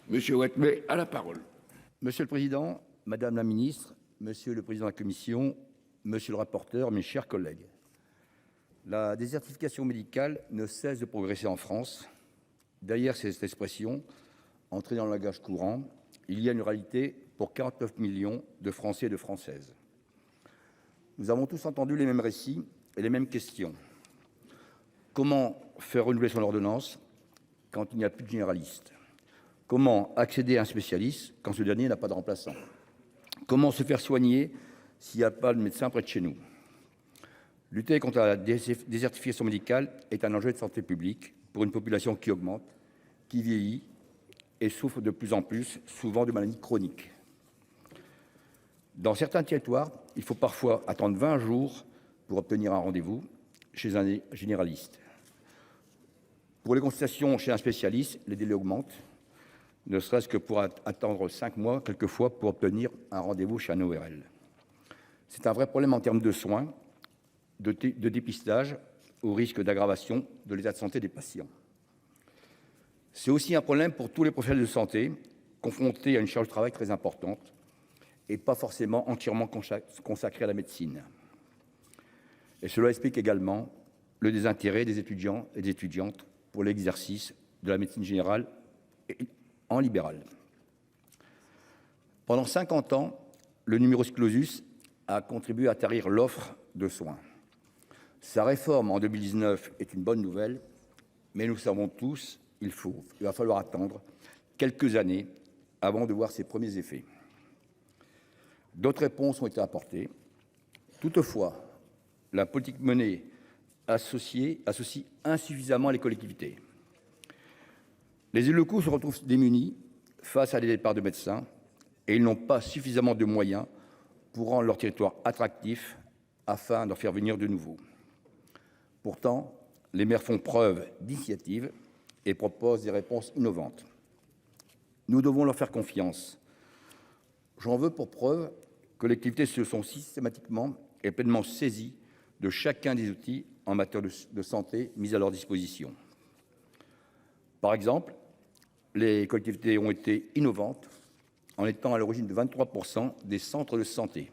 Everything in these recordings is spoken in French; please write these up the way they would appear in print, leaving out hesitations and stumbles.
Monsieur Wattelet a la parole. Monsieur le président, madame la ministre, monsieur le président de la commission, monsieur le rapporteur, mes chers collègues. La désertification médicale ne cesse de progresser en France. Derrière cette expression, entrée dans le langage courant, il y a une réalité pour 49 millions de Français et de Françaises. Nous avons tous entendu les mêmes récits et les mêmes questions. Comment faire renouveler son ordonnance quand il n'y a plus de généraliste? Comment accéder à un spécialiste quand ce dernier n'a pas de remplaçant? Comment se faire soigner s'il n'y a pas de médecin près de chez nous? Lutter contre la désertification médicale est un enjeu de santé publique pour une population qui augmente, qui vieillit et souffre de plus en plus, souvent de maladies chroniques. Dans certains territoires, il faut parfois attendre 20 jours pour obtenir un rendez-vous chez un généraliste. Pour les consultations chez un spécialiste, les délais augmentent, ne serait-ce que pour attendre 5 mois, quelquefois, pour obtenir un rendez-vous chez un ORL. C'est un vrai problème en termes de soins, de dépistage, au risque d'aggravation de l'état de santé des patients. C'est aussi un problème pour tous les professionnels de santé, confrontés à une charge de travail très importante et pas forcément entièrement consacrés à la médecine. Et cela explique également le désintérêt des étudiants et des étudiantes pour l'exercice de la médecine générale en libéral. Pendant 50 ans, le numerus clausus a contribué à tarir l'offre de soins. Sa réforme en 2019 est une bonne nouvelle, mais nous savons tous, il va falloir attendre quelques années avant de voir ses premiers effets. D'autres réponses ont été apportées. Toutefois, la politique menée associe insuffisamment les collectivités. Les élus locaux se retrouvent démunis face à des départs de médecins et ils n'ont pas suffisamment de moyens pour rendre leur territoire attractif afin d'en faire venir de nouveaux. Pourtant, les maires font preuve d'initiative et proposent des réponses innovantes. Nous devons leur faire confiance. J'en veux pour preuve que les collectivités se sont systématiquement et pleinement saisies de chacun des outils en matière de santé mis à leur disposition. Par exemple, les collectivités ont été innovantes en étant à l'origine de 23% des centres de santé.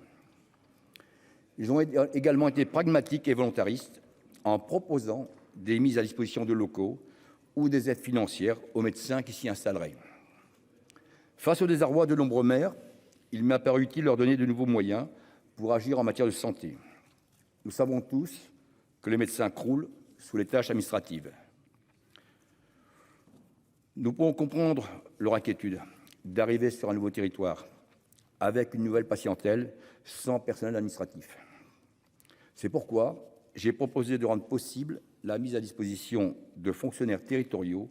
Ils ont également été pragmatiques et volontaristes en proposant des mises à disposition de locaux ou des aides financières aux médecins qui s'y installeraient. Face au désarroi de nombreux maires, il m'a paru utile de leur donner de nouveaux moyens pour agir en matière de santé. Nous savons tous que les médecins croulent sous les tâches administratives. Nous pouvons comprendre leur inquiétude d'arriver sur un nouveau territoire avec une nouvelle patientèle sans personnel administratif. C'est pourquoi j'ai proposé de rendre possible la mise à disposition de fonctionnaires territoriaux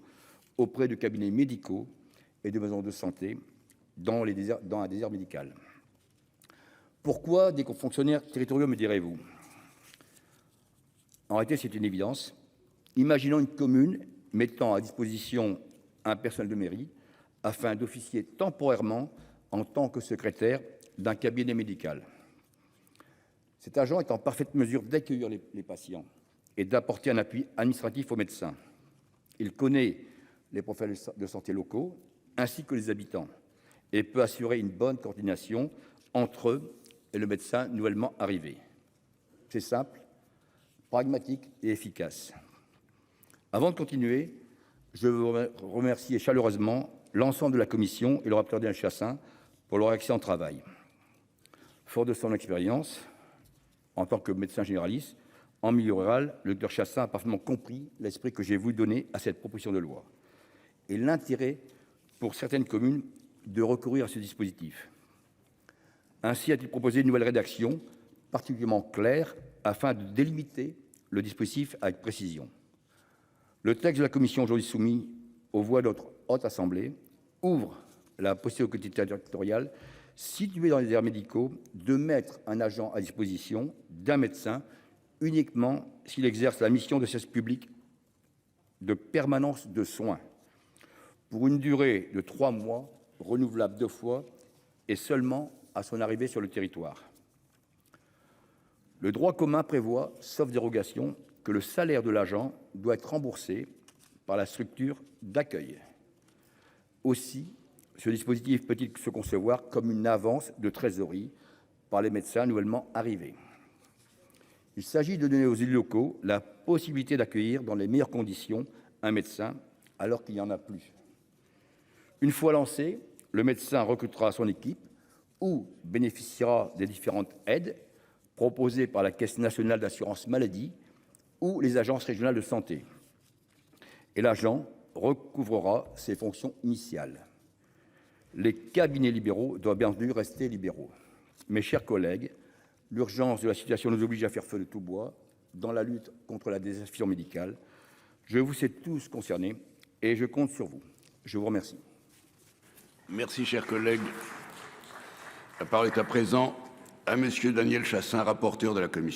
auprès de cabinets médicaux et de maisons de santé dans un désert médical. Pourquoi des fonctionnaires territoriaux, me direz-vous? En réalité, c'est une évidence. Imaginons une commune mettant à disposition un personnel de mairie afin d'officier temporairement en tant que secrétaire d'un cabinet médical. Cet agent est en parfaite mesure d'accueillir les patients et d'apporter un appui administratif aux médecins. Il connaît les professionnels de santé locaux ainsi que les habitants et peut assurer une bonne coordination entre eux et le médecin nouvellement arrivé. C'est simple, pragmatique et efficace. Avant de continuer, je veux remercier chaleureusement l'ensemble de la commission et le rapporteur Daniel Chassaing pour leur excellent travail. Fort de son expérience en tant que médecin généraliste en milieu rural, le docteur Chassaing a parfaitement compris l'esprit que j'ai voulu donner à cette proposition de loi et l'intérêt pour certaines communes de recourir à ce dispositif. Ainsi a-t-il proposé une nouvelle rédaction particulièrement claire afin de délimiter le dispositif avec précision. Le texte de la commission aujourd'hui soumis aux voix de notre haute assemblée ouvre la possibilité aux collectivités territoriales situées dans les déserts médicaux de mettre un agent à disposition d'un médecin uniquement s'il exerce la mission de service public de permanence de soins pour une durée de 3 mois, renouvelable 2 fois et seulement à son arrivée sur le territoire. Le droit commun prévoit, sauf dérogation, que le salaire de l'agent doit être remboursé par la structure d'accueil. Aussi, Ce dispositif peut-il se concevoir comme une avance de trésorerie par les médecins nouvellement arrivés? Il s'agit de donner aux élus locaux la possibilité d'accueillir dans les meilleures conditions un médecin alors qu'il n'y en a plus. Une fois lancé, le médecin recrutera son équipe ou bénéficiera des différentes aides proposées par la Caisse nationale d'assurance maladie ou les agences régionales de santé. Et l'agent recouvrera ses fonctions initiales. Les cabinets libéraux doivent bien entendu rester libéraux. Mes chers collègues, l'urgence de la situation nous oblige à faire feu de tout bois dans la lutte contre la désertification médicale. Je vous sais tous concernés et je compte sur vous. Je vous remercie. Merci, cher collègue. La parole est à présent à Monsieur Daniel Chassain, rapporteur de la commission.